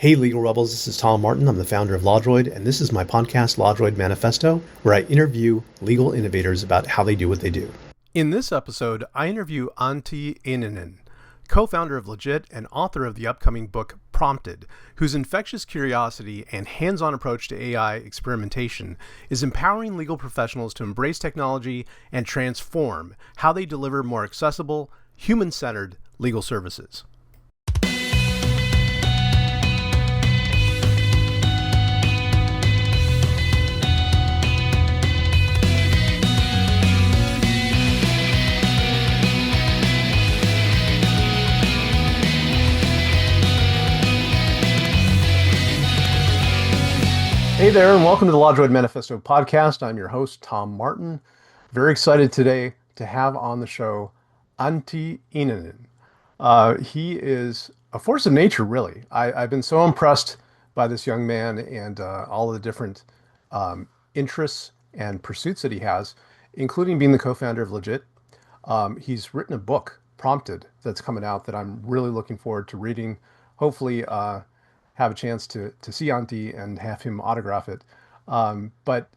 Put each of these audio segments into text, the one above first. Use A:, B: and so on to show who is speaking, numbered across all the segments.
A: Hey, Legal Rebels, this is Tom Martin. I'm the founder of LawDroid, and this is my podcast, LawDroid Manifesto, where I interview legal innovators about how they do what they do. In this episode, I interview Antti Innanen, co-founder of Legit and author of the upcoming book Prompted, whose infectious curiosity and hands-on approach to AI experimentation is empowering legal professionals to embrace technology and transform how they deliver more accessible, human-centered legal services. Hey there, and welcome to the LawDroid Manifesto podcast. I'm your host, Tom Martin. Very excited today to have on the show Antti Innanen. He is a force of nature, really. I've been so impressed by this young man and all of the different interests and pursuits that he has, including being the co-founder of Legit. He's written a book, Prompted, that's coming out that I'm really looking forward to reading. Hopefully, have a chance to see Antti and have him autograph it. But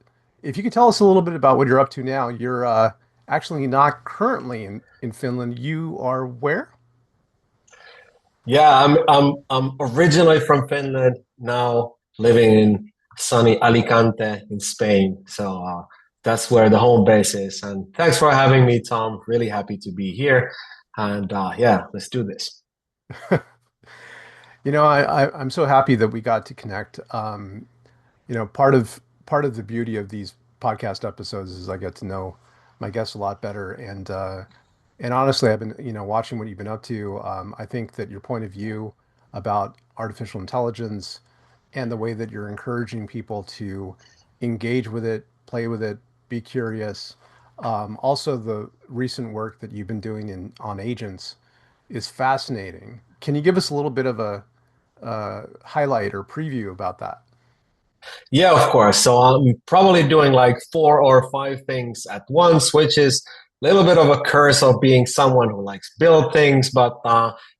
A: if you could tell us a little bit about what you're up to now. You're actually not currently in Finland. You are where?
B: Yeah, I'm originally from Finland, now living in sunny Alicante in Spain. So that's where the home base is. And thanks for having me, Tom. Really happy to be here. And yeah, let's do this.
A: I'm so happy that we got to connect. Part of the beauty of these podcast episodes is I get to know my guests a lot better. And honestly, I've been, watching what you've been up to. I think that your point of view about artificial intelligence and the way that you're encouraging people to engage with it, play with it, be curious. Also, the recent work that you've been doing on agents is fascinating. Can you give us a little bit of a highlight or preview about that?
B: Yeah, of course. So I'm probably doing like 4 or 5 things at once, which is a little bit of a curse of being someone who likes build things. But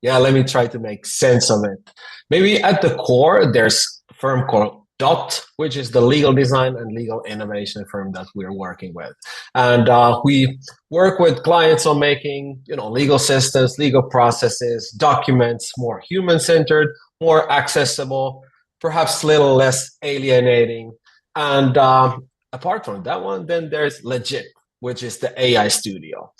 B: yeah, let me try to make sense of it. Maybe at the core, there's a firm called DOT, which is the legal design and legal innovation firm that we're working with. And we work with clients on making, legal systems, legal processes, documents more human-centered, more accessible, perhaps a little less alienating. And apart from that one, then there's Legit, which is the AI studio.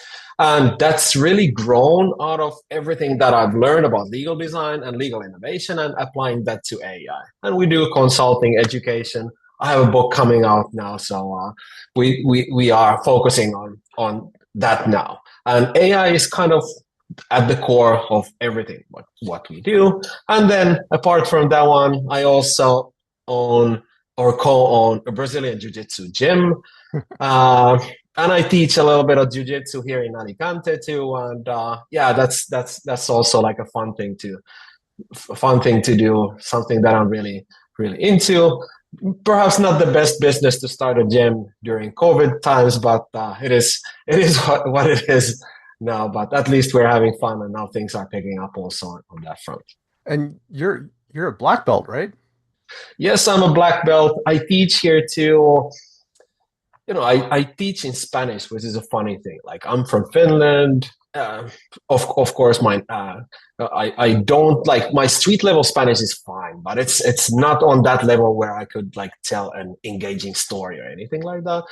B: And that's really grown out of everything that I've learned about legal design and legal innovation and applying that to AI. And we do consulting, education. I have a book coming out now, so we are focusing on that now. And AI is kind of at the core of everything what we do. And then apart from that one, I also own or co-own a Brazilian Jiu-Jitsu gym. And I teach a little bit of jiu-jitsu here in Alicante too. And yeah, that's also like a fun thing to do, something that I'm really, really into. Perhaps not the best business to start a gym during COVID times, but it is what it is now. But at least we're having fun, and now things are picking up also on that front.
A: And you're a black belt, right?
B: Yes, I'm a black belt. I teach here too. I teach in Spanish, which is a funny thing. Like I'm from Finland. Of course, I don't like my street level Spanish is fine, but it's not on that level where I could like tell an engaging story or anything like that.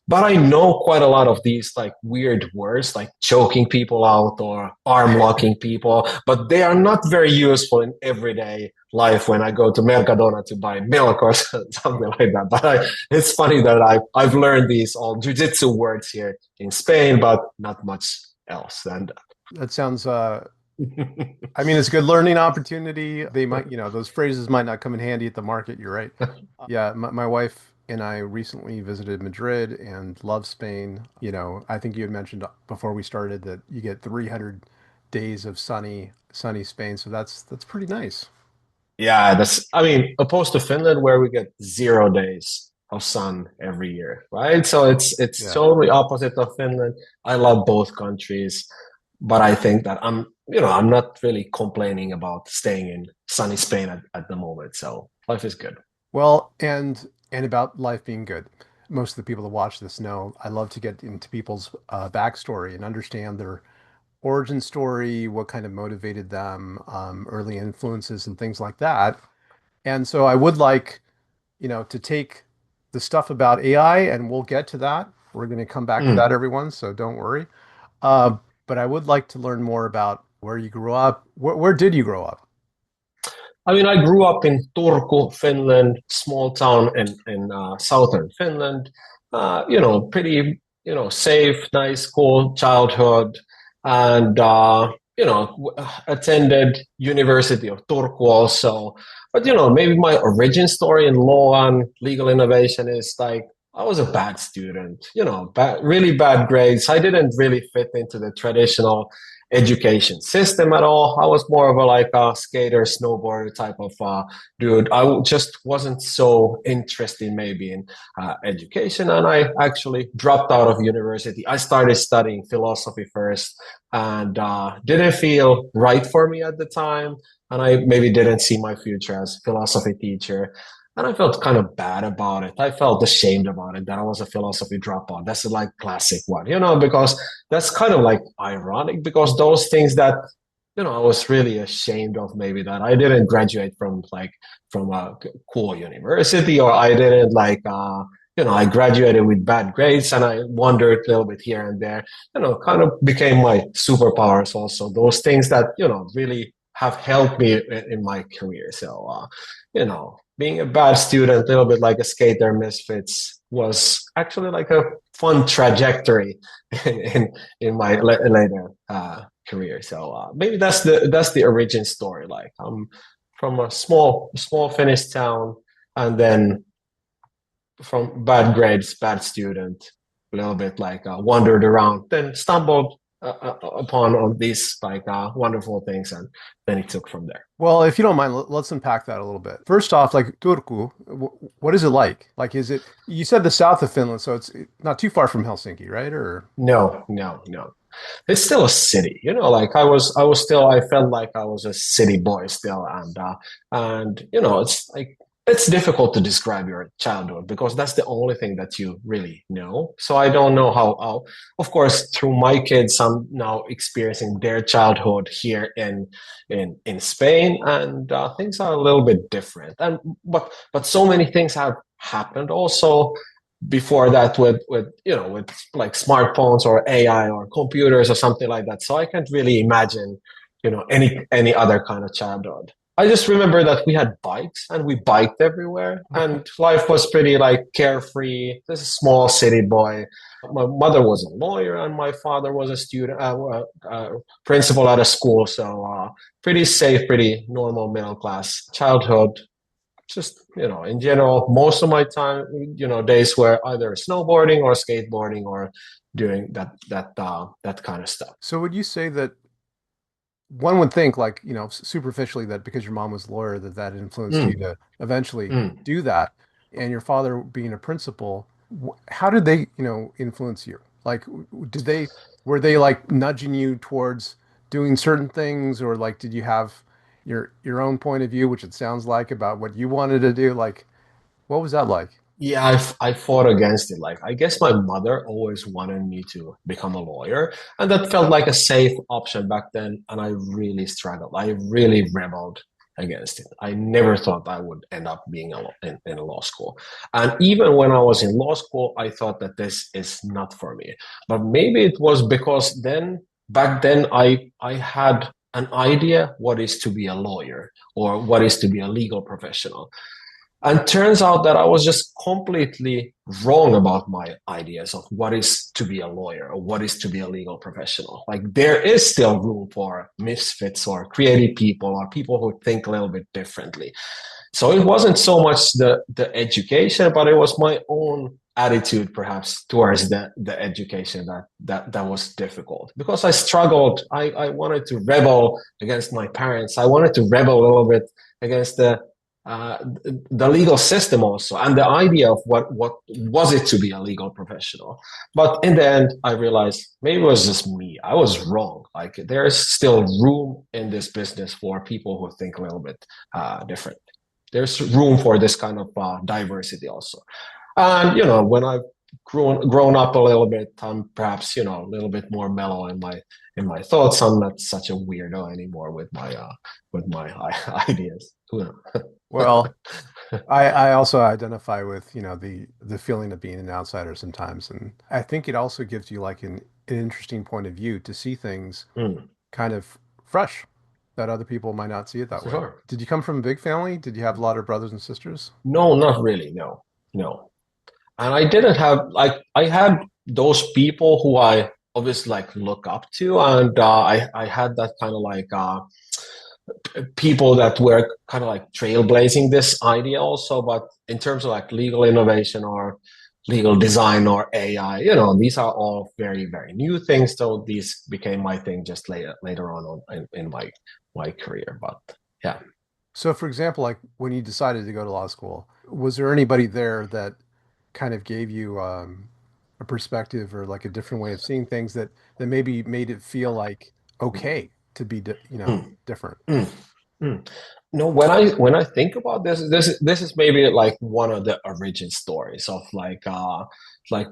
B: But I know quite a lot of these like weird words, like choking people out or arm locking people, but they are not very useful in everyday life when I go to Mercadona to buy milk or something like that. But it's funny that I've learned these all jiu-jitsu words here in Spain, but not much else than that.
A: That sounds, it's a good learning opportunity. They might, those phrases might not come in handy at the market. You're right. Yeah, my wife and I recently visited Madrid and love Spain. I think you had mentioned before we started that you get 300 days of sunny Spain. So that's pretty nice.
B: Yeah, opposed to Finland where we get 0 days of sun every year, right? So it's
A: Yeah.
B: totally opposite of Finland. I love both countries. but I think that I'm not really complaining about staying in sunny Spain at the moment. So life is good.
A: Well, and about life being good. Most of the people that watch this know I love to get into people's backstory and understand their origin story, what kind of motivated them, early influences and things like that. And so I would like, to take the stuff about AI, and we'll get to that. We're going to come back to that,
B: Mm.
A: everyone, so don't worry. Uh, but I would like to learn more about where you grew up. Where did you grow up?
B: I mean, I grew up in Turku, Finland, small town in southern Finland. Pretty safe, nice, cool childhood, and attended University of Turku also. But maybe my origin story in law and legal innovation is like I was a bad student. Really bad grades. I didn't really fit into the traditional education system at all. I was more of a like a skater, snowboarder type of dude. Just wasn't so interested maybe in education, and I actually dropped out of university. I started studying philosophy first, and didn't feel right for me at the time. And I maybe didn't see my future as philosophy teacher. And I felt kind of bad about it. I felt ashamed about it that I was a philosophy dropout. That's a like classic one, because that's kind of like ironic because those things that I was really ashamed of maybe that I didn't graduate from a cool university or I didn't I graduated with bad grades and I wandered a little bit here and there, kind of became my superpowers also. Those things that, really have helped me in my career. So, being a bad student, a little bit like a skater misfits was actually like a fun trajectory in, in my later career. So maybe that's the origin story. Like I'm from a small Finnish town, and then from bad grades, bad student, a little bit like wandered around, then stumbled upon on these like wonderful things, and then it took from there.
A: Well, if you don't mind, let's unpack that a little bit. First off, like Turku, what is it like? Like, you said the south of Finland, so it's not too far from Helsinki, right? Or,
B: No, no, no. It's still a city, like I felt like I was a city boy still, and it's like it's difficult to describe your childhood because that's the only thing that you really know. So I don't know how of course through my kids I'm now experiencing their childhood here in Spain, and things are a little bit different, and but so many things have happened also before that with like smartphones or AI or computers or something like that. So I can't really imagine, any other kind of childhood. I just remember that we had bikes and we biked everywhere and life was pretty like carefree. This is a small city boy. My mother was a lawyer and my father was a student, principal at a school. So pretty safe, pretty normal middle class childhood. Just in general, most of my time, days were either snowboarding or skateboarding or doing that kind of stuff.
A: so would you say that one would think, like, superficially, that because your mom was a lawyer, that influenced you
B: Mm,
A: to eventually
B: mm.
A: do that, and your father being a principal, how did they, influence you? Like, did they were they like nudging you towards doing certain things, or like did you have your own point of view, which it sounds like, about what you wanted to do? Like, what was that like?
B: Yeah, I fought against it. Like, I guess my mother always wanted me to become a lawyer, and that felt like a safe option back then. And I really struggled. I really rebelled against it. I never thought I would end up being in a law school. And even when I was in law school, I thought that this is not for me. But maybe it was because back then, I had an idea what is to be a lawyer or what is to be a legal professional. And turns out that I was just completely wrong about my ideas of what is to be a lawyer or what is to be a legal professional. Like there is still room for misfits or creative people or people who think a little bit differently. So it wasn't so much the education, but it was my own attitude perhaps towards the education that was difficult because I struggled. I wanted to rebel against my parents. I wanted to rebel a little bit against the uh, the legal system also, and the idea of what was it to be a legal professional. But in the end, I realized maybe it was just me. I was wrong. Like there's still room in this business for people who think a little bit different. There's room for this kind of diversity also. And when I've grown up a little bit, I'm perhaps a little bit more mellow in my thoughts. I'm not such a weirdo anymore with my ideas. Who knows?
A: Well, I also identify with, the feeling of being an outsider sometimes. And I think it also gives you like an interesting point of view to see things
B: Mm,
A: kind of fresh that other people might not see it that way.
B: sure.
A: Did you come from a big family? Did you have a lot of brothers and sisters?
B: No, not really. No, no. And I didn't have like I had those people who I obviously like look up to, and I had that kind of like people that were kind of like trailblazing this idea also. But in terms of like legal innovation or legal design or AI, these are all very, very new things. So these became my thing just later on in my career. But yeah.
A: So, for example, like when you decided to go to law school, was there anybody there that kind of gave you a perspective or like a different way of seeing things that maybe made it feel like okay to be,
B: Mm,
A: different?
B: mm, mm. No, when I think about this is maybe like one of the origin stories of like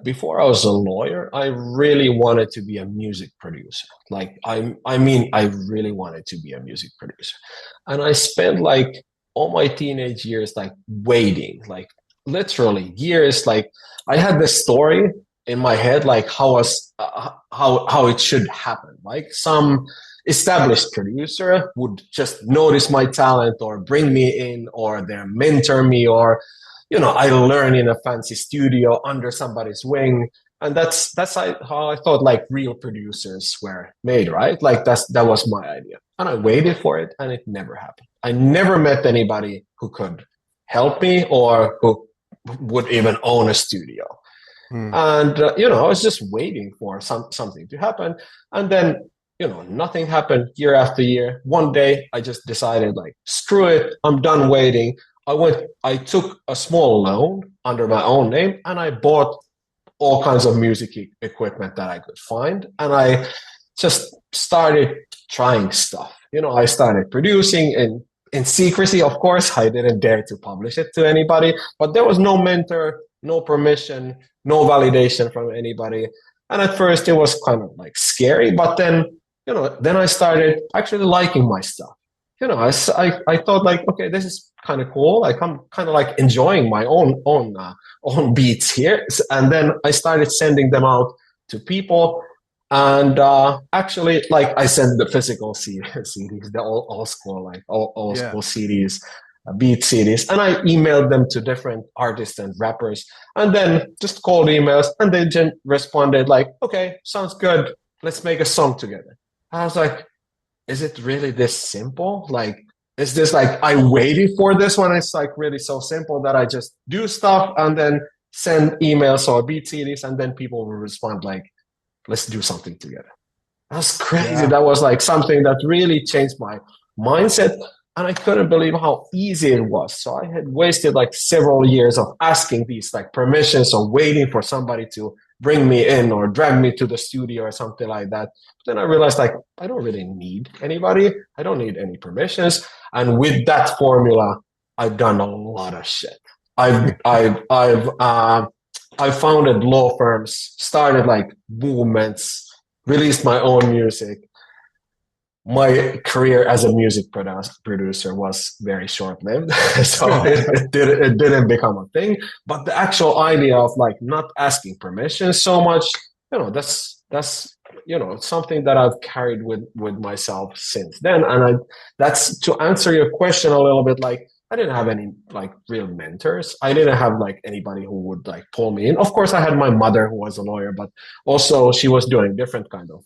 B: before I was a lawyer, I really wanted to be a music producer. Like I mean I really wanted to be a music producer. And I spent like all my teenage years like waiting, like literally years. Like I had this story in my head, like how it should happen. Like some established producer would just notice my talent or bring me in or they mentor me or I learn in a fancy studio under somebody's wing. And that's how I thought like real producers were made, right? Like that was my idea. And I waited for it and it never happened. I never met anybody who could help me or who would even own a studio.
A: Hmm.
B: And I was just waiting for something to happen. And then nothing happened year after year. One day I just decided like screw it, I'm done waiting. I took a small loan under my own name and I bought all kinds of music equipment that I could find. And I just started trying stuff. I started producing in secrecy, of course. I didn't dare to publish it to anybody, but there was no mentor, no permission, no validation from anybody. And at first it was kind of like scary, but then I started actually liking my stuff. I thought like, okay, this is kind of cool. Like I'm kind of like enjoying my own beats here. And then I started sending them out to people. And actually, like I sent the physical CDs, the old school, like old
A: Yeah.
B: school CDs, beat CDs, and I emailed them to different artists and rappers, and then just cold emails, and they just responded like, "Okay, sounds good. Let's make a song together." I was like, "Is it really this simple? Like, is this like I waited for this one? It's like really so simple that I just do stuff and then send emails or beat CDs, and then people will respond like." Let's do something together. That's crazy.
A: Yeah.
B: That was like something that really changed my mindset. And I couldn't believe how easy it was. So I had wasted like several years of asking these like permissions or waiting for somebody to bring me in or drag me to the studio or something like that. But then I realized like I don't really need anybody. I don't need any permissions. And with that formula, I've done a lot of shit. I founded law firms, started like movements, released my own music. My career as a music producer was very short-lived, so it didn't become a thing. But the actual idea of like not asking permission so much, that's something that I've carried with myself since then. And that's to answer your question a little bit. Like I didn't have any like real mentors. I didn't have like anybody who would like pull me in. Of course, I had my mother who was a lawyer, but also she was doing different kind of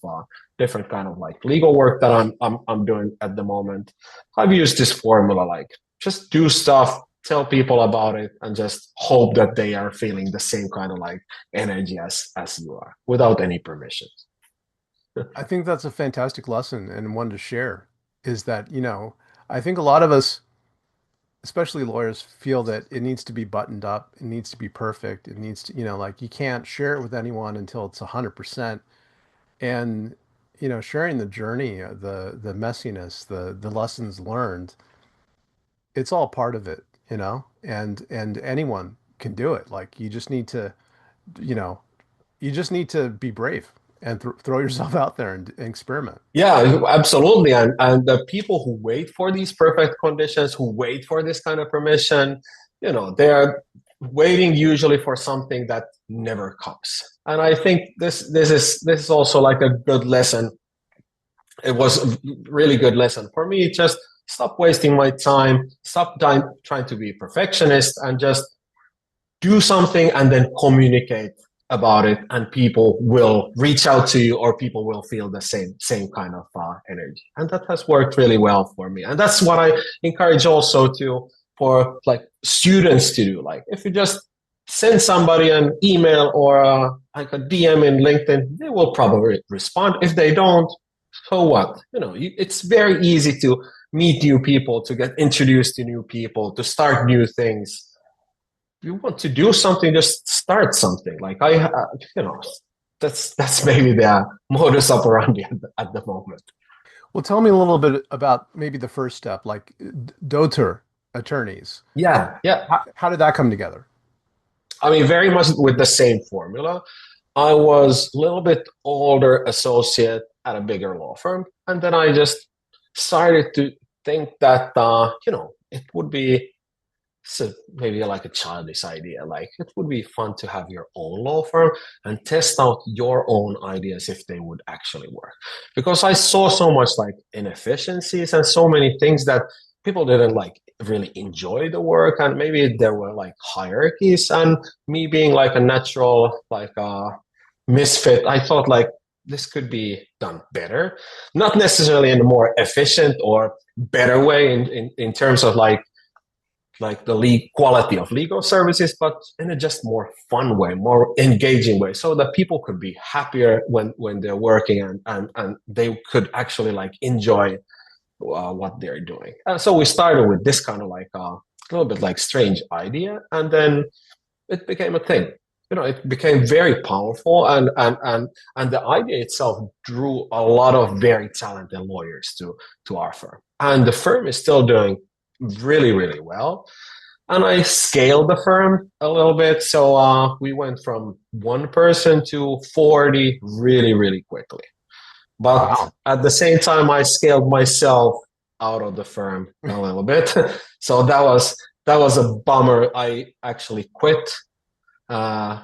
B: like legal work that I'm doing at the moment. I've used this formula like just do stuff, tell people about it, and just hope that they are feeling the same kind of like energy as you are without any permissions.
A: I think that's a fantastic lesson and one to share is that, I think a lot of us, especially lawyers feel that it needs to be buttoned up, it needs to be perfect, it needs to, like you can't share it with anyone until it's 100%. And, sharing the journey, the messiness, the lessons learned, it's all part of it, and anyone can do it. Like you know, you just need to be brave and throw yourself out there and experiment.
B: Yeah, absolutely. And the people who wait for these perfect conditions, who wait for this kind of permission, they're waiting usually for something that never comes. And I think this is also like a good lesson. It was a really good lesson for me. Just stop wasting my time, stop trying to be perfectionist, and just do something and then communicate about it, and people will reach out to you, or people will feel the same kind of energy. And that has worked really well for me, and that's what I encourage also to for like students to do. Like if you just send somebody an email or like a DM in LinkedIn, they will probably respond. If they don't, so what? It's very easy to meet new people, to get introduced to new people, to start new things. If you want to do something, just start something. Like you know, that's maybe the modus operandi at the moment.
A: Well, tell me a little bit about maybe the first step, like daughter attorneys.
B: Yeah, yeah.
A: How did that come together?
B: I mean, very much with the same formula. I was a little bit older associate at a bigger law firm, and then I just started to think that it would be so maybe like a childish idea. Like it would be fun to have your own law firm and test out your own ideas if they would actually work. Because I saw so much like inefficiencies and so many things that people didn't like really enjoy the work, and maybe there were like hierarchies, and me being like a natural like misfit, I thought like this could be done better, not necessarily in a more efficient or better way in terms of like the quality of legal services, but in a just more fun way, more engaging way, so that people could be happier when they're working, and they could actually like enjoy what they're doing. So we started with this kind of like a little bit like strange idea, and then it became a thing. It became very powerful, and the idea itself drew a lot of very talented lawyers to our firm, and the firm is still doing really really well. And I scaled the firm a little bit, so we went from one person to 40 really really quickly. But
A: Wow.
B: at the same time, I scaled myself out of the firm a little bit. So that was a bummer. I actually quit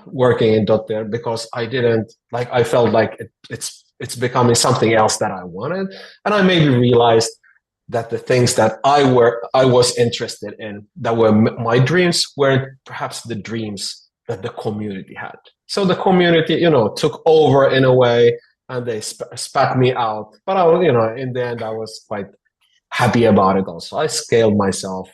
B: working in Dotter because I didn't like. I felt like it's becoming something else that I wanted, and I maybe realized that the things that I was interested in, that were my dreams, weren't perhaps the dreams that the community had. So the community, took over in a way, and they spat me out. But in the end, I was quite happy about it. Also, I scaled myself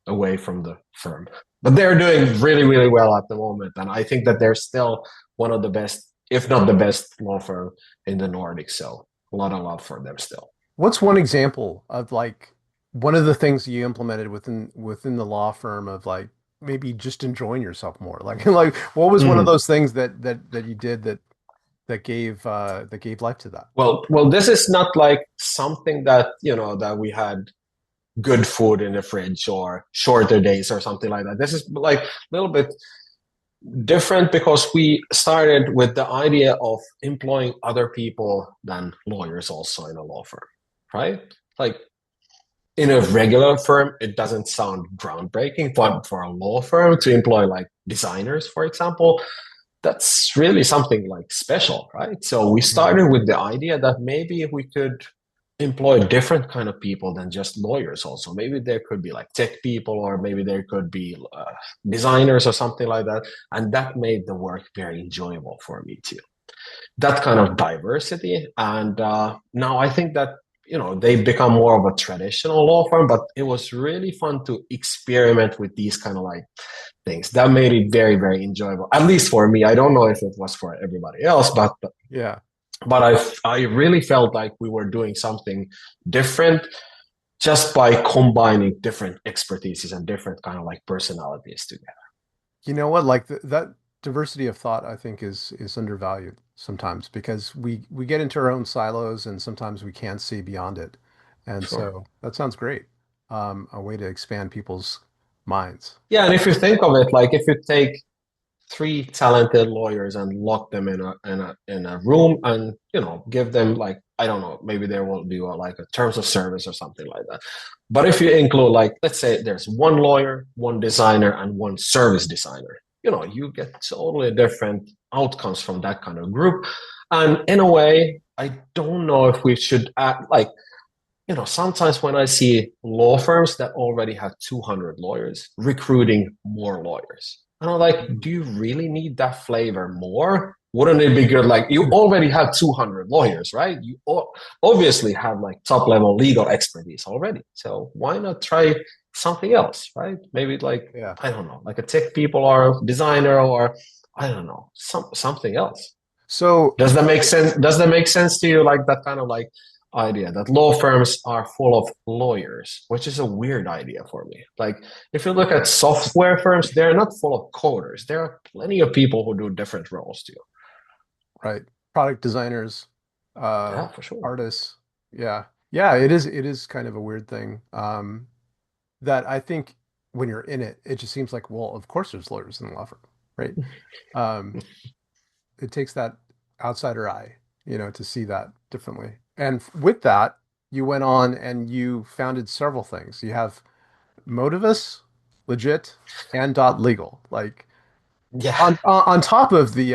B: away from the firm, but they're doing really, really well at the moment, and I think that they're still one of the best, if not the best, law firm in the Nordics. So a lot of love for them still.
A: What's one example of like one of the things you implemented within the law firm of like maybe just enjoying yourself more? Like what was one of
B: Mm.
A: those things that you did that gave life to that?
B: Well, this is not like something that that we had good food in the fridge or shorter days or something like that. This is like a little bit different because we started with the idea of employing other people than lawyers also in a law firm, right? Like in a regular firm, it doesn't sound groundbreaking, but for a law firm to employ like designers, for example, that's really something like special, right? So we
A: Mhm.
B: started with the idea that maybe we could employ different kind of people than just lawyers also. Maybe there could be like tech people, or maybe there could be designers or something like that, and that made the work very enjoyable for me too, that kind of diversity. And now I think that they've become more of a traditional law firm, but it was really fun to experiment with these kind of like things. That made it very very enjoyable, at least for me. I don't know if it was for everybody else,
A: Yeah.
B: but I really felt like we were doing something different. just by combining different expertises and different kind of like personalities together.
A: You know what? Like that diversity of thought, I think is undervalued sometimes because we get into our own silos and sometimes we can't see beyond it. And
B: Sure.
A: so that sounds great. A way to expand people's minds.
B: Yeah, and if you think of it, like if you take three talented lawyers and lock them in a room and give them like I don't know, maybe there will be like a terms of service or something like that. But if you include like let's say there's one lawyer, one designer, and one service designer, you get totally different outcomes from that kind of group. And in a way, I don't know if we should act like sometimes when I see law firms that already have 200 lawyers recruiting more lawyers, and I'm like,
A: Mhm.
B: do you really need that flavor more? Wouldn't it be good? Like, you already have 200 lawyers, right? You obviously have like top level legal expertise already. So why not try something else, right? Maybe like,
A: Yeah.
B: I don't know, like a tech people or designer or I don't know, something else.
A: So
B: Does that make sense? Does that make sense to you? Like that kind of like idea that law firms are full of lawyers, which is a weird idea for me. Like if you look at software firms, they're not full of coders. There are plenty of people who do different roles too.
A: right, product designers, uh,
B: Yeah, for sure.
A: artists. Yeah. Yeah, it is kind of a weird thing. That I think when you're in it, it just seems like, well, of course there's lawyers in the law firm, right? Um, it takes that outsider eye, to see that differently. And with that, you went on and you founded several things. You have Motivus, Legit, and Dot Legal, like
B: Yeah.
A: on top of the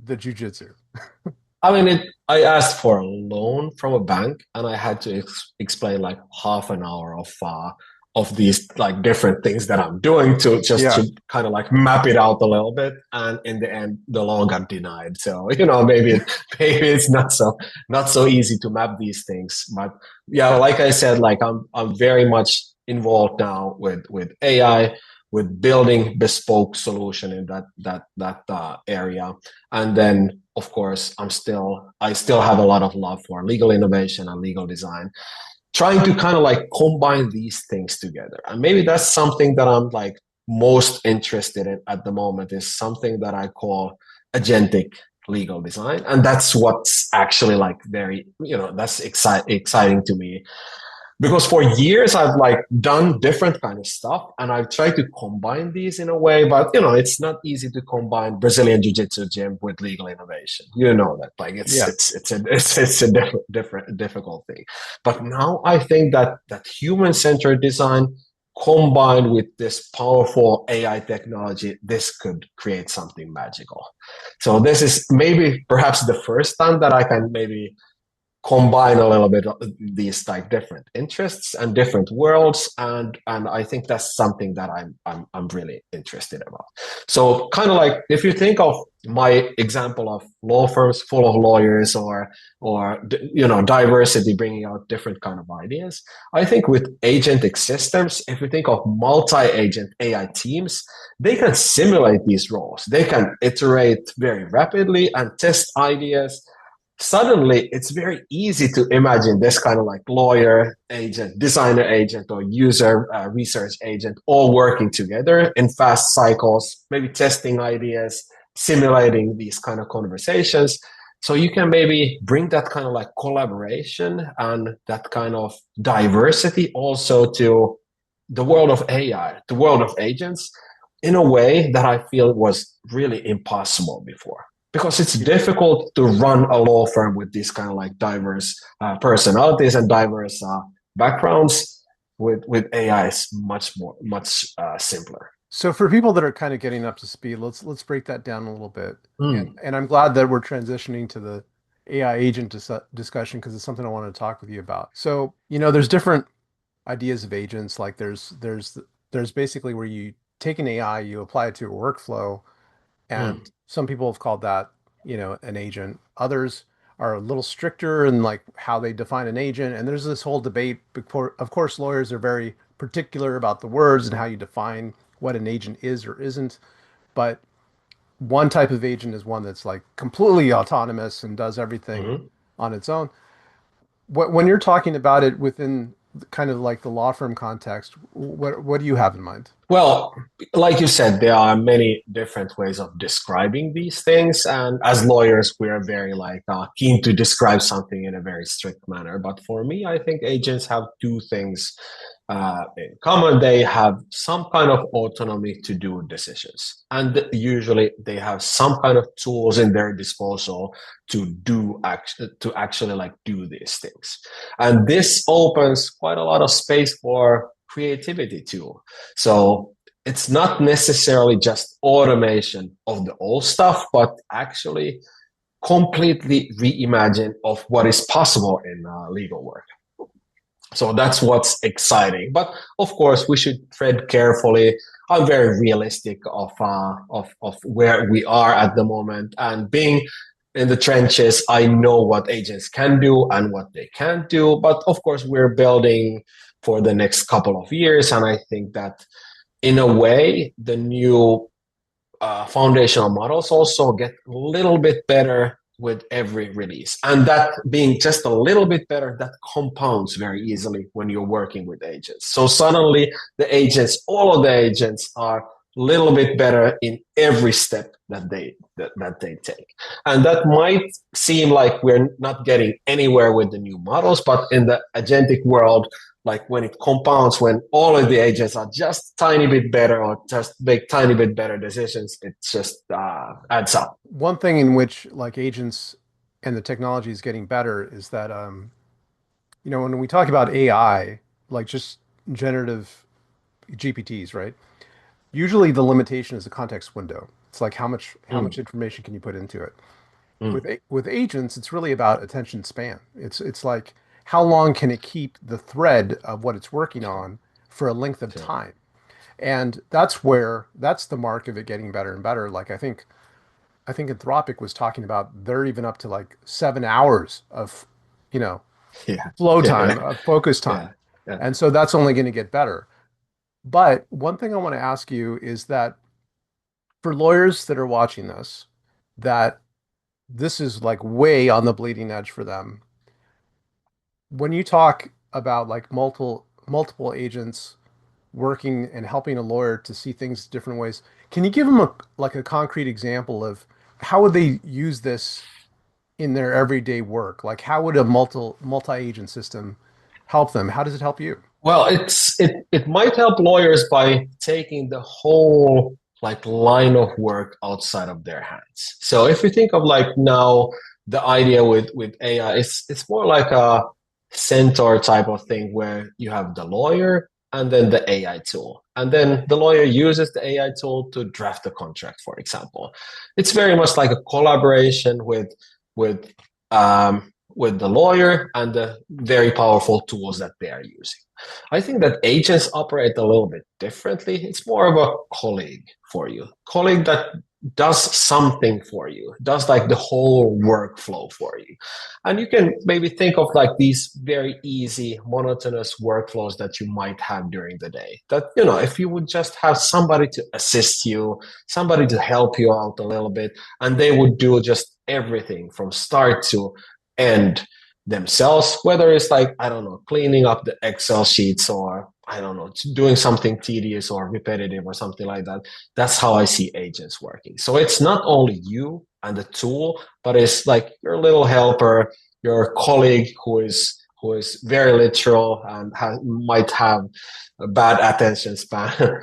A: jujitsu.
B: I mean, I asked for a loan from a bank, and I had to explain like half an hour of these like different things that I'm doing to just
A: Yeah,
B: to kind of like map it out a little bit. And in the end, the loan got denied. So maybe it's not so easy to map these things. But yeah, like I said, like I'm very much involved now with AI, with building bespoke solution in that area, and then of course I still have a lot of love for legal innovation and legal design, trying to kind of like combine these things together. And maybe that's something that I'm like most interested in at the moment, is something that I call agentic legal design. And that's what's actually like very, that's exciting to me, because for years I've like done different kind of stuff and I've tried to combine these in a way, but it's not easy to combine Brazilian Jiu-Jitsu gym with legal innovation. You know that, like it's
A: yeah.
B: it's it's a it's a different difficult thing. But now I think that human-centered design combined with this powerful AI technology, this could create something magical. So this is maybe perhaps the first time that I can maybe combine a little bit of these like different interests and different worlds, and I think that's something that I'm really interested about. So kind of like if you think of my example of law firms full of lawyers, or diversity bringing out different kind of ideas, I think with agentic systems, if you think of multi-agent AI teams, they can simulate these roles, they can iterate very rapidly and test ideas. Suddenly it's very easy to imagine this kind of like lawyer agent, designer agent, or user research agent all working together in fast cycles, maybe testing ideas, simulating these kind of conversations. So you can maybe bring that kind of like collaboration and that kind of diversity also to the world of AI, the world of agents, in a way that I feel was really impossible before, because it's difficult to run a law firm with these kind of like diverse personalities and diverse backgrounds. With AI, it's much simpler.
A: So for people that are kind of getting up to speed, let's break that down a little bit.
B: Mm,
A: And I'm glad that we're transitioning to the AI agent discussion because it's something I want to talk with you about. So, there's different ideas of agents. Like there's basically where you take an AI, you apply it to a workflow, and
B: mm,
A: some people have called that, an agent. Others are a little stricter in like how they define an agent. And there's this whole debate. Of course, lawyers are very particular about the words and how you define what an agent is or isn't. But one type of agent is one that's like completely autonomous and does everything
B: mm.
A: on its own. When you're talking about it within kind of like the law firm context, what do you have in mind?
B: Well, like you said, there are many different ways of describing these things, and as lawyers, we are very like keen to describe something in a very strict manner. But for me, I think agents have two things in common. They have some kind of autonomy to do decisions, and usually they have some kind of tools in their disposal to actually like do these things. And this opens quite a lot of space for creativity too. So it's not necessarily just automation of the old stuff, but actually completely reimagine of what is possible in legal work. So that's what's exciting. But of course, we should tread carefully. I'm very realistic of where we are at the moment, and being in the trenches, I know what agents can do and what they can't do. But of course, we're building for the next couple of years, and I think that in a way, the new foundational models also get a little bit better with every release. And that being just a little bit better, that compounds very easily when you're working with agents. So suddenly all of the agents are a little bit better in every step that they take. And that might seem like we're not getting anywhere with the new models, but in the agentic world, like when it compounds, when all of the agents are just tiny bit better or just make tiny bit better decisions, it just adds up.
A: One thing in which like agents and the technology is getting better is that when we talk about AI, like just generative GPTs, right? Usually the limitation is the context window. It's like how much
B: Mm,
A: information can you put into it?
B: mm,
A: With agents, it's really about attention span. It's like how long can it keep the thread of what it's working
B: sure,
A: on for a length of
B: sure.
A: time? And that's the mark of it getting better and better. Like I think Anthropic was talking about they're even up to like 7 hours of, you know,
B: Yeah,
A: flow
B: yeah,
A: time, of focus time.
B: yeah, yeah.
A: And so that's only going to get better. But one thing I want to ask you is that for lawyers that are watching this, that this is like way on the bleeding edge for them. When you talk about like multiple agents working and helping a lawyer to see things different ways, can you give them a concrete example of how would they use this in their everyday work? Like how would a multi-agent system help them? How does it help you?
B: Well, it might help lawyers by taking the whole like line of work outside of their hands. So if you think of like now the idea with AI, it's more like a centaur type of thing where you have the lawyer and then the AI tool. And then the lawyer uses the AI tool to draft the contract, for example. It's very much like a collaboration with with the lawyer and the very powerful tools that they are using. I think that agents operate a little bit differently. It's more of a colleague for you, colleague that does something for you, does like the whole workflow for you. And you can maybe think of like these very easy, monotonous workflows that you might have during the day. That, if you would just have somebody to assist you, somebody to help you out a little bit, and they would do just everything from start to end themselves, whether it's like, I don't know, cleaning up the Excel sheets or I don't know, doing something tedious or repetitive or something like that. That's how I see agents working. So it's not only you and the tool, but it's like your little helper, your colleague who is very literal and might have a bad attention span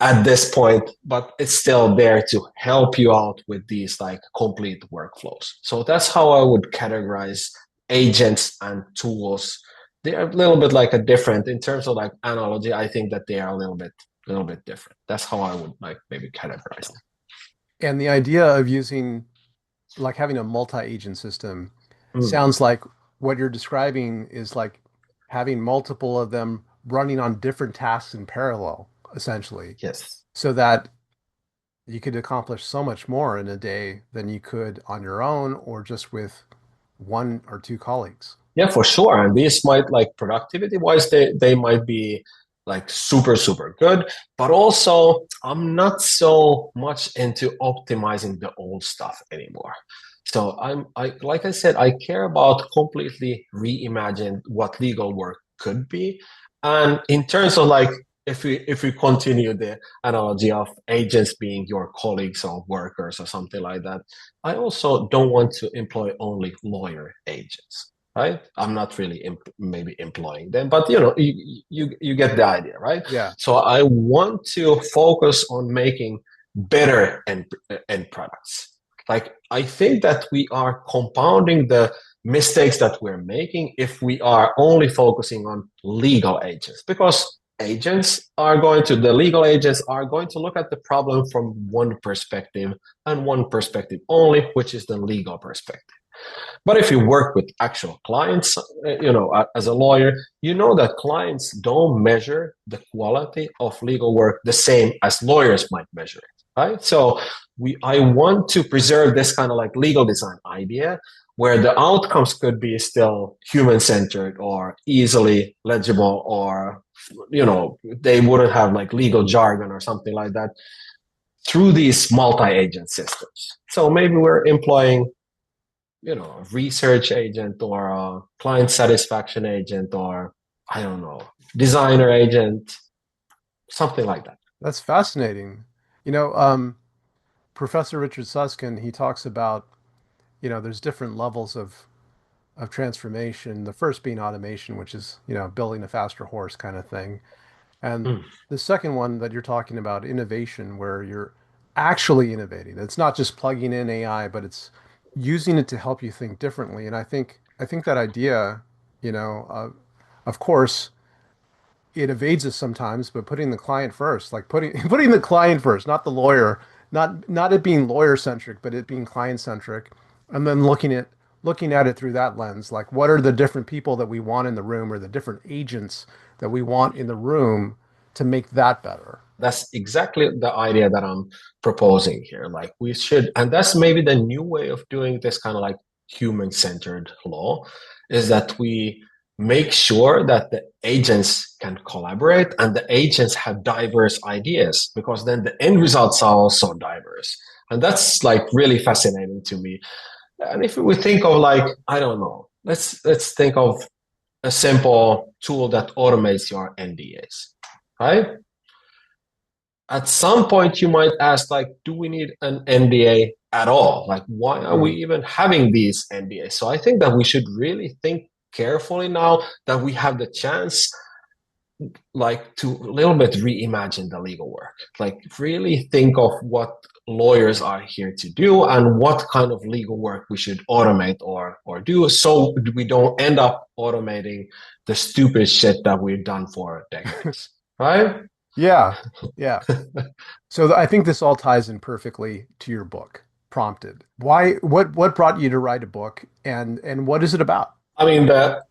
B: at this point, but it's still there to help you out with these like complete workflows. So that's how I would categorize agents and tools. They're a little bit like a different in terms of like analogy. I think that they are a little bit different. That's how I would like maybe categorize them.
A: And the idea of using like having a multi-agent system
B: Mm,
A: sounds like what you're describing is like having multiple of them running on different tasks in parallel, essentially,
B: yes.
A: so that you could accomplish so much more in a day than you could on your own or just with one or two colleagues.
B: Yeah, for sure. And these might like productivity wise, they might be like super, super good. But also I'm not so much into optimizing the old stuff anymore. So I like I said, I care about completely reimagine what legal work could be. And in terms of like, if we continue the analogy of agents being your colleagues or workers or something like that, I also don't want to employ only lawyer agents, right? I'm not really maybe employing them, but you get the idea, right?
A: Yeah.
B: So I want to focus on making better end products. Like I think that we are compounding the mistakes that we're making if we are only focusing on legal agents, because the legal agents are going to look at the problem from one perspective and one perspective only, which is the legal perspective. But if you work with actual clients, as a lawyer, you know that clients don't measure the quality of legal work the same as lawyers might measure it, right? So I want to preserve this kind of like legal design idea where the outcomes could be still human-centered or easily legible, or they wouldn't have like legal jargon or something like that through these multi-agent systems. So maybe we're employing a research agent or a client satisfaction agent, or I don't know, designer agent, something like that.
A: That's fascinating. You know, Professor Richard Susskind, he talks about, there's different levels of transformation. The first being automation, which is, building a faster horse kind of thing. And
B: Mm.
A: the second one that you're talking about, innovation, where you're actually innovating. It's not just plugging in AI, but it's using it to help you think differently. And I think that idea, you know, uh, of course, it evades us sometimes, but putting the client first, like putting putting the client first, not the lawyer, not it being lawyer centric, but it being client centric, and then looking at it through that lens, like what are the different people that we want in the room, or the different agents that we want in the room to make that better.
B: That's exactly the idea that I'm proposing here. Like we should, and that's maybe the new way of doing this kind of like human-centered law, is that we make sure that the agents can collaborate and the agents have diverse ideas, because then the end results are also diverse. And that's like really fascinating to me. And if we think of like, I don't know, let's think of a simple tool that automates your NDAs, right? At some point you might ask, like, do we need an NDA at all? Like, why are we
A: Mm.
B: even having these NDAs? So I think that we should really think carefully now that we have the chance, like, to a little bit reimagine the legal work, like really think of what lawyers are here to do and what kind of legal work we should automate or do, so we don't end up automating the stupid shit that we've done for decades, right?
A: Yeah, yeah. So I think this all ties in perfectly to your book, Prompted. Why, what brought you to write a book, and what is it about?
B: I mean, the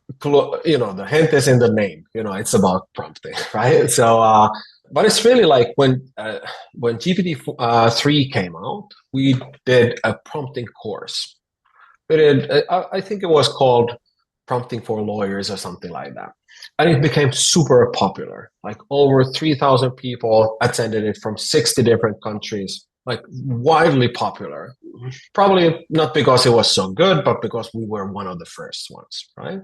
B: hint is in the name. It's about prompting, right? So, but it's really like when GPT-3 came out, we did a prompting course. We did, I think it was called Prompting for Lawyers or something like that, and it became super popular. Like over 3,000 people attended it from 60 different countries. Like widely popular, probably not because it was so good, but because we were one of the first ones, right?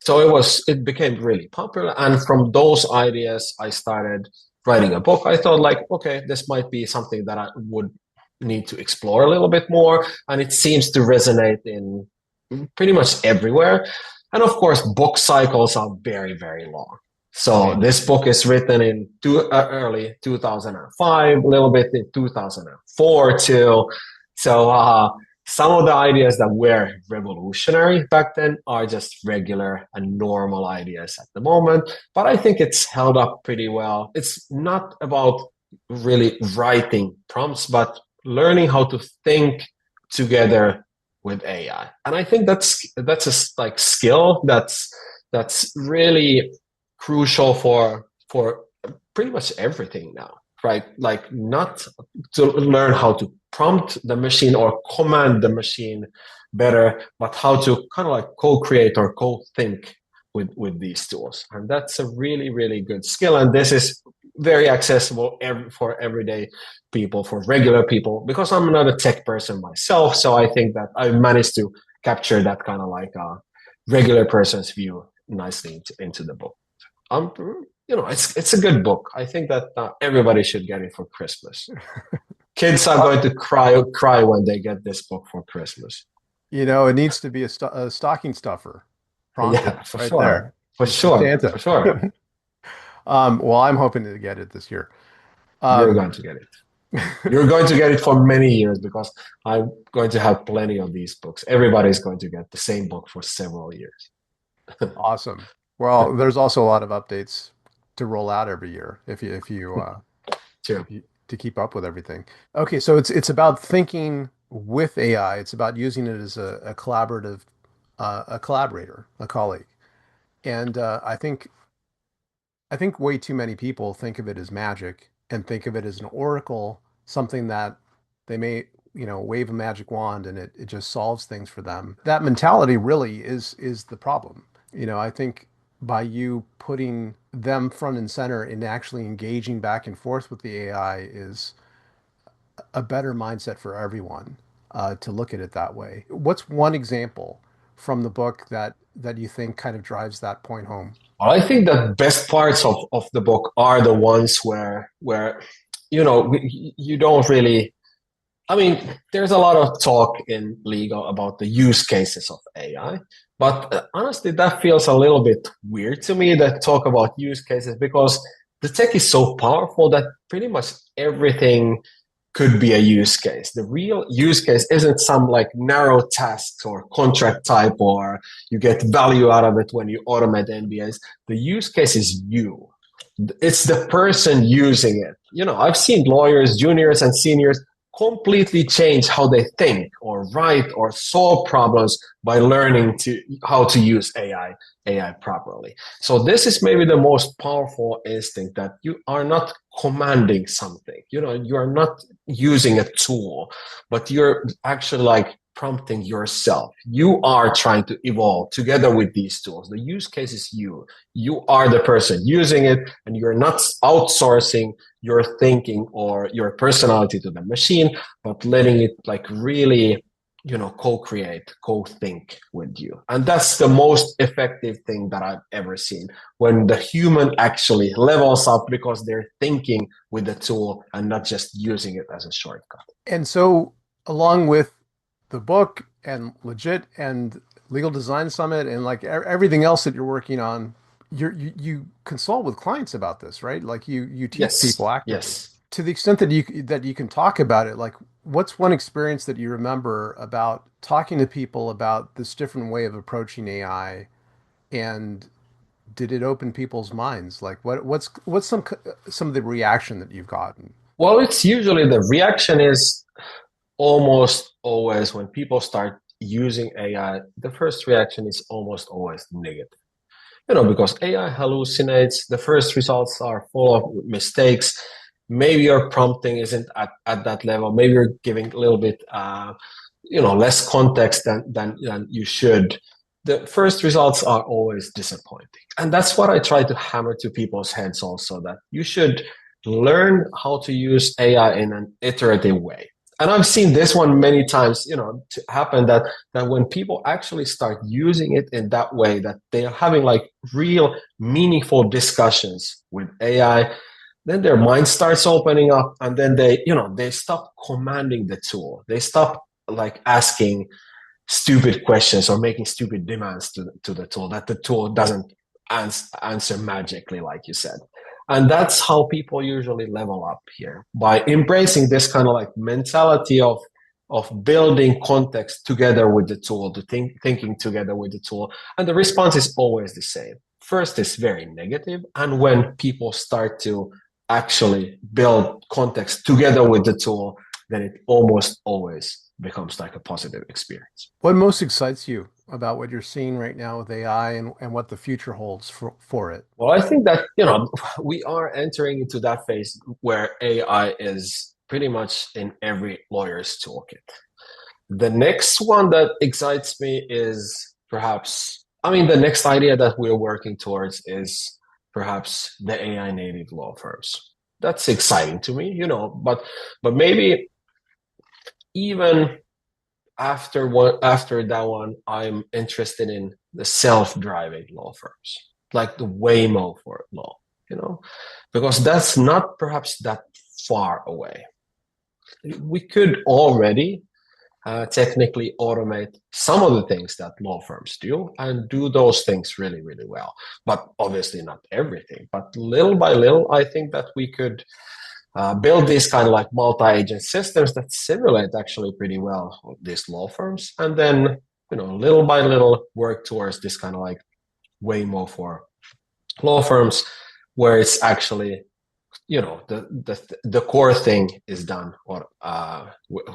B: So it became really popular. And from those ideas, I started writing a book. I thought like, okay, this might be something that I would need to explore a little bit more. And it seems to resonate in pretty much everywhere. And of course, book cycles are very, very long. So this book is written in early 2005, a little bit in 2004 too. So some of the ideas that were revolutionary back then are just regular and normal ideas at the moment. But I think it's held up pretty well. It's not about really writing prompts, but learning how to think together with AI. And I think that's a like skill that's really crucial for pretty much everything now, right? Like not to learn how to prompt the machine or command the machine better, but how to kind of like co-create or co-think with these tools. And that's a really, really good skill. And this is very accessible for everyday people, for regular people, because I'm not a tech person myself. So I think that I managed to capture that kind of like regular person's view nicely into the book. it's a good book. I think that everybody should get it for Christmas. Kids are
A: Uh,
B: going to cry when they get this book for Christmas.
A: it needs to be a stocking stuffer, prompted
B: Yeah, for
A: right there
B: sure. For
A: for
B: sure.
A: Santa.
B: For sure.
A: Well, I'm hoping to get it this year.
B: You're
A: Um,
B: going to get it. You're going to get it for many years because I'm going to have plenty of these books. Everybody's going to get the same book for several years.
A: awesome. Well, there's also a lot of updates to roll out every year
B: Sure.
A: if you to keep up with everything. Okay, so it's about thinking with AI. It's about using it as a collaborative, a collaborator, a colleague. And I think way too many people think of it as magic and think of it as an oracle, something that they may, wave a magic wand and it just solves things for them. That mentality really is the problem. I think by you putting them front and center and actually engaging back and forth with the AI is a better mindset for everyone to look at it that way. What's one example from the book that you think kind of drives that point home?
B: Well, I think the best parts of the book are the ones where you don't really. I mean, there's a lot of talk in legal about the use cases of AI, but honestly, that feels a little bit weird to me that talk about use cases because the tech is so powerful that pretty much everything could be a use case. The real use case isn't some like narrow tasks or contract type or you get value out of it when you automate NBAs. The use case is you. It's the person using it. I've seen lawyers, juniors and seniors completely change how they think or write or solve problems by learning to how to use AI properly. So this is maybe the most powerful instinct that you are not commanding something. You are not using a tool, but you're actually like prompting yourself. You are trying to evolve together with these tools. The use case is you. You are the person using it, and you're not outsourcing your thinking or your personality to the machine, but letting it like really, co-create, co-think with you. And that's the most effective thing that I've ever seen when the human actually levels up because they're thinking with the tool and not just using it as a shortcut.
A: And so, along with the book and Legit and Legal Design Summit and like everything else that you're working on, you consult with clients about this, right? Like you teach people
B: Yes,
A: actively.
B: yes.
A: To the extent that you can talk about it, like what's one experience that you remember about talking to people about this different way of approaching AI, and did it open people's minds? Like what's some of the reaction that you've gotten?
B: Well, it's usually the reaction is almost always when people start using AI, the first reaction is almost always negative. Because AI hallucinates, the first results are full of mistakes. Maybe your prompting isn't at that level. Maybe you're giving a little bit, less context than you should. The first results are always disappointing. And that's what I try to hammer to people's heads also, that you should learn how to use AI in an iterative way. And I've seen this one many times, to happen that when people actually start using it in that way, that they are having like real meaningful discussions with AI, then their mind starts opening up and then they stop commanding the tool. They stop like asking stupid questions or making stupid demands to the tool that the tool doesn't answer magically, like you said. And that's how people usually level up here by embracing this kind of like mentality of building context together with the tool, to thinking together with the tool. And the response is always the same. First is very negative, and when people start to actually build context together with the tool, then it almost always becomes like a positive experience.
A: What most excites you about what you're seeing right now with AI and what the future holds for it?
B: Well, I think that, we are entering into that phase where AI is pretty much in every lawyer's toolkit. The next one that excites me is perhaps, the next idea that we're working towards is perhaps the AI native law firms. That's exciting to me, but maybe even after that one, I'm interested in the self-driving law firms. like the Waymo for law, you know, because that's not perhaps that far away. We could already technically automate some of the things that law firms do and do those things really, really well. But obviously not everything. But little by little, I think that we could build these kind of like multi-agent systems that simulate actually pretty well these law firms, and then little by little work towards this kind of like Waymo for law firms, where it's actually the core thing is done or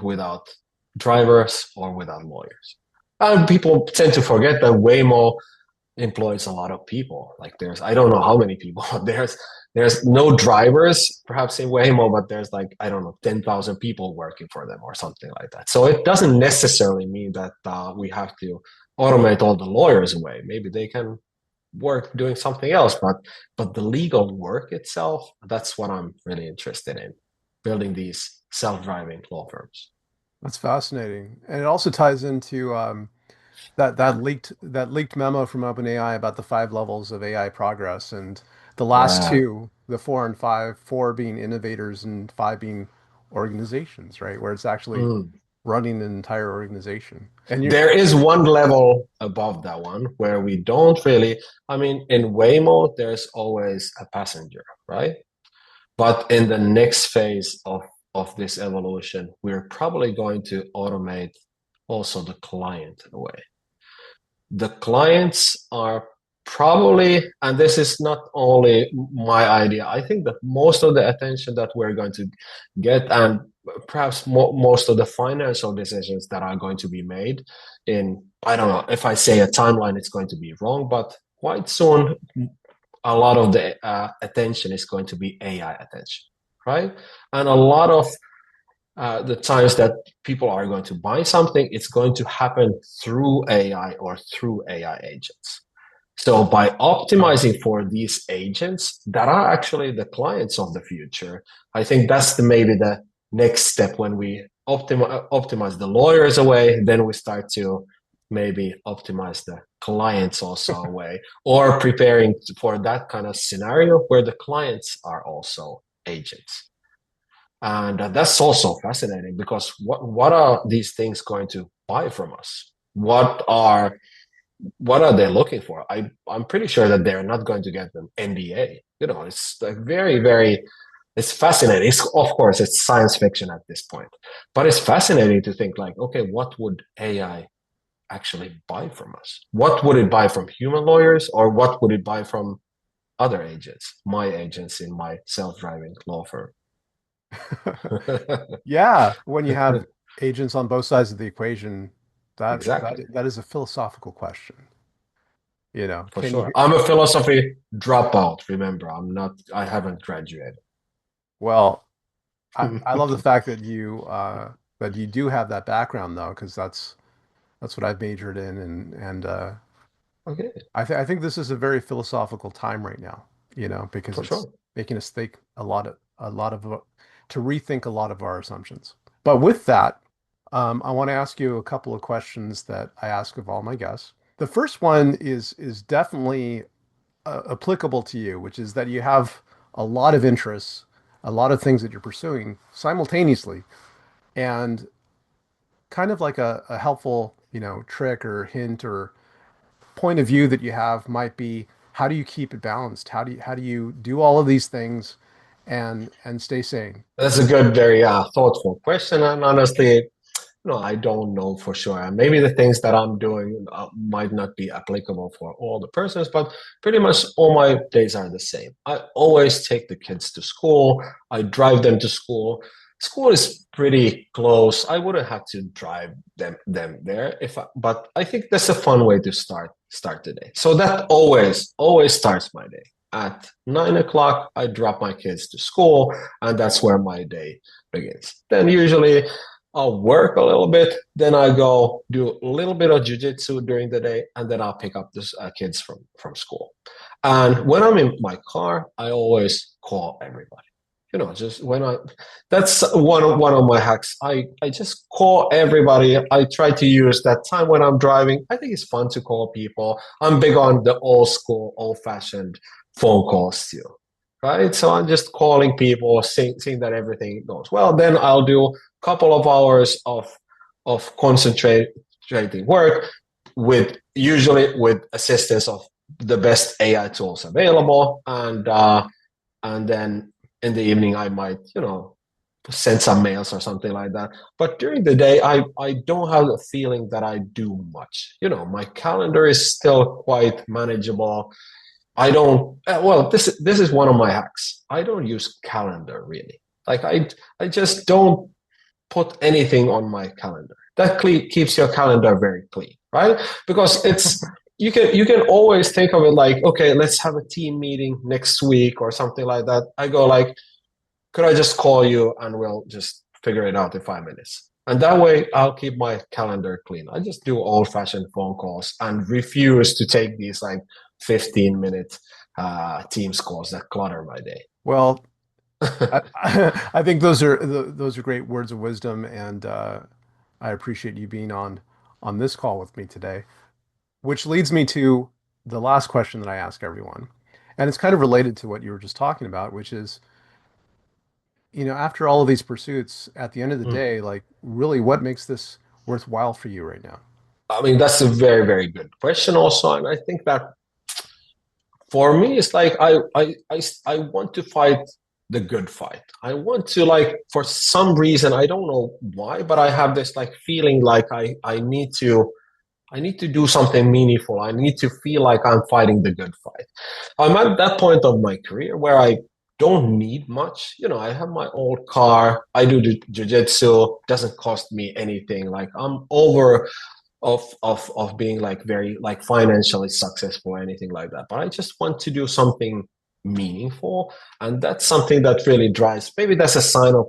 B: without drivers or without lawyers. And people tend to forget that Waymo employs a lot of people. Like there's, I don't know how many people, but there's no drivers perhaps in Waymo, but there's like, I don't know, 10,000 people working for them or something like that. So it doesn't necessarily mean that we have to automate all the lawyers away. Maybe they can work doing something else, but the legal work itself, that's what I'm really interested in, building these self-driving law firms.
A: That's fascinating, and it also ties into that leaked memo from OpenAI about the 5 levels of AI progress, and the last
B: Yeah.
A: two, the 4 and 5, 4 being innovators and 5 being organizations, right? Where it's actually
B: Mm.
A: running an entire organization. And you,
B: There is one level above that one where we don't really, I mean, in Waymo, there's always a passenger, right? But in the next phase of this evolution, we're probably going to automate also the client in a way. The clients are probably, and this is not only my idea, I think that most of the attention that we're going to get, and perhaps most of the financial decisions that are going to be made in, I don't know, if I say a timeline, it's going to be wrong, but quite soon, a lot of the attention is going to be AI attention, right? And a lot of the times that people are going to buy something, it's going to happen through AI or through AI agents. So by optimizing for these agents that are actually the clients of the future, I think that's maybe the next step. When we optimize the lawyers away, then we start to maybe optimize the clients also away, or preparing for that kind of scenario where the clients are also agents. And that's also fascinating, because what are these things going to buy from us? What are they looking for? I'm pretty sure that they're not going to get an NDA. It's like very, very, it's fascinating. Of course, it's science fiction at this point, but it's fascinating to think like, okay, what would AI actually buy from us? What would it buy from human lawyers, or what would it buy from other agents, my agents in my self-driving law firm?
A: yeah, when you have agents on both sides of the equation, that that
B: Exactly.
A: that is a philosophical question.
B: For
A: Can
B: sure.
A: you,
B: I'm a philosophy dropout. Remember, I haven't graduated.
A: well, I love the fact that you do have that background though, because that's what I've majored in, and
B: Okay,
A: I think this is a very philosophical time right now, because
B: for
A: it's
B: sure.
A: making us think a lot of to rethink a lot of our assumptions. But with that, I want to ask you a couple of questions that I ask of all my guests. The first one is definitely applicable to you, which is that you have a lot of interests, a lot of things that you're pursuing simultaneously, and kind of like a helpful, trick or hint or point of view that you have might be, how do you keep it balanced? How do you do all of these things and stay sane?
B: That's a good, very thoughtful question. And honestly, I don't know for sure. And maybe the things that I'm doing might not be applicable for all the persons, but pretty much all my days are the same. I always take the kids to school. I drive them to school. School is pretty close. I wouldn't have to drive them there but I think that's a fun way to start the day. So that always starts my day. At 9 o'clock, I drop my kids to school, and that's where my day begins. Then usually I'll work a little bit, then I go do a little bit of jujitsu during the day, and then I'll pick up the kids from school. And when I'm in my car, I always call everybody. Just when that's one of my hacks. I just call everybody. I try to use that time when I'm driving. I think it's fun to call people. I'm big on the old school, old fashioned phone calls too, right? So I'm just calling people, seeing that everything goes well. Then I'll do a couple of hours of concentrating work with usually with assistance of the best AI tools available, and then in the evening I might send some mails or something like that. But during the day, I don't have the feeling that I do much. My calendar is still quite manageable. I don't. Well, this is one of my hacks. I don't use calendar really. Like I just don't put anything on my calendar. That keeps your calendar very clean, right? Because it's you can always think of it like, okay, let's have a team meeting next week or something like that. I go like, could I just call you and we'll just figure it out in 5 minutes? And that way I'll keep my calendar clean. I just do old-fashioned phone calls and refuse to take these like 15-minute Teams calls that clutter my day.
A: Well, I think those are great words of wisdom, and I appreciate you being on this call with me today. Which leads me to the last question that I ask everyone, and it's kind of related to what you were just talking about, which is, after all of these pursuits, at the end of the
B: Mm.
A: day, like really, what makes this worthwhile for you right now?
B: I mean, that's a very, very good question also. And I think that for me, it's like I want to fight the good fight. I want to like for some reason, I don't know why, but I have this like feeling like I need to do something meaningful. I need to feel like I'm fighting the good fight. I'm at that point of my career where I don't need much. I have my old car. I do the jujitsu. Doesn't cost me anything. Like I'm over of being like very like financially successful or anything like that. But I just want to do something meaningful, and that's something that really drives. Maybe that's a sign of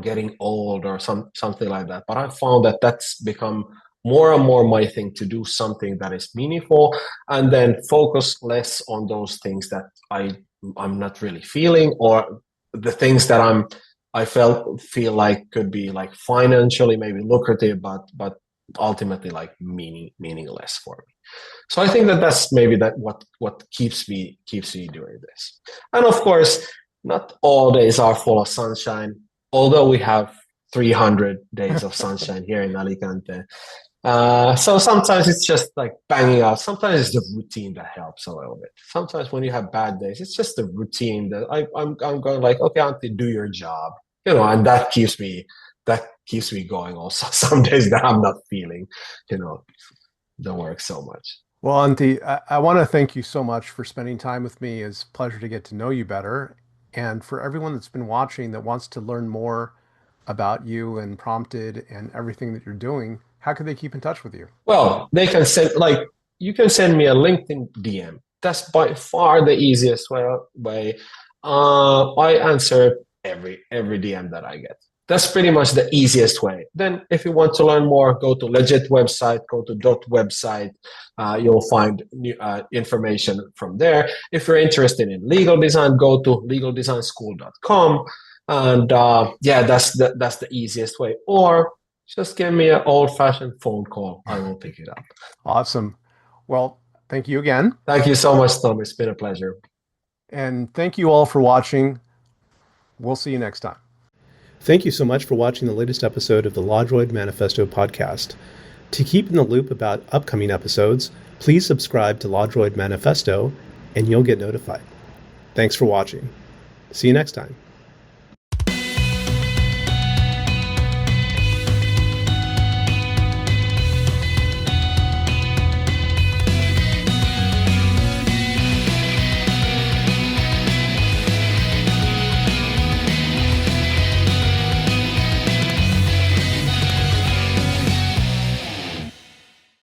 B: getting old or something like that. But I found that that's become more and more my thing to do something that is meaningful, and then focus less on those things that I'm not really feeling, or the things that feel like could be like financially maybe lucrative, but ultimately like meaningless for me. So I think that that's maybe that what keeps me doing this. And of course, not all days are full of sunshine. Although we have 300 days of sunshine here in Alicante, so sometimes it's just like banging out. Sometimes it's the routine that helps a little bit. Sometimes when you have bad days, it's just the routine that I'm going like, okay, Auntie, do your job, and that keeps me going. Also, some days that I'm not feeling, you know, the work so much.
A: Well, Antti, I want to thank you so much for spending time with me. It's a pleasure to get to know you better. And for everyone that's been watching that wants to learn more about you and Prompted and everything that you're doing, how can they keep in touch with you?
B: Well, they can send like you can send me a LinkedIn DM. That's by far the easiest way. I answer every DM that I get. That's pretty much the easiest way. Then, if you want to learn more, go to legit website, go to dot website. You'll find information from there. If you're interested in legal design, go to legaldesignschool.com. And yeah, that's the easiest way. Or just give me an old-fashioned phone call. I will pick it up.
A: Awesome. Well, thank you again.
B: Thank you so much, Tom. It's been a pleasure.
A: And thank you all for watching. We'll see you next time. Thank you so much for watching the latest episode of the LawDroid Manifesto podcast. To keep in the loop about upcoming episodes, please subscribe to LawDroid Manifesto and you'll get notified. Thanks for watching. See you next time.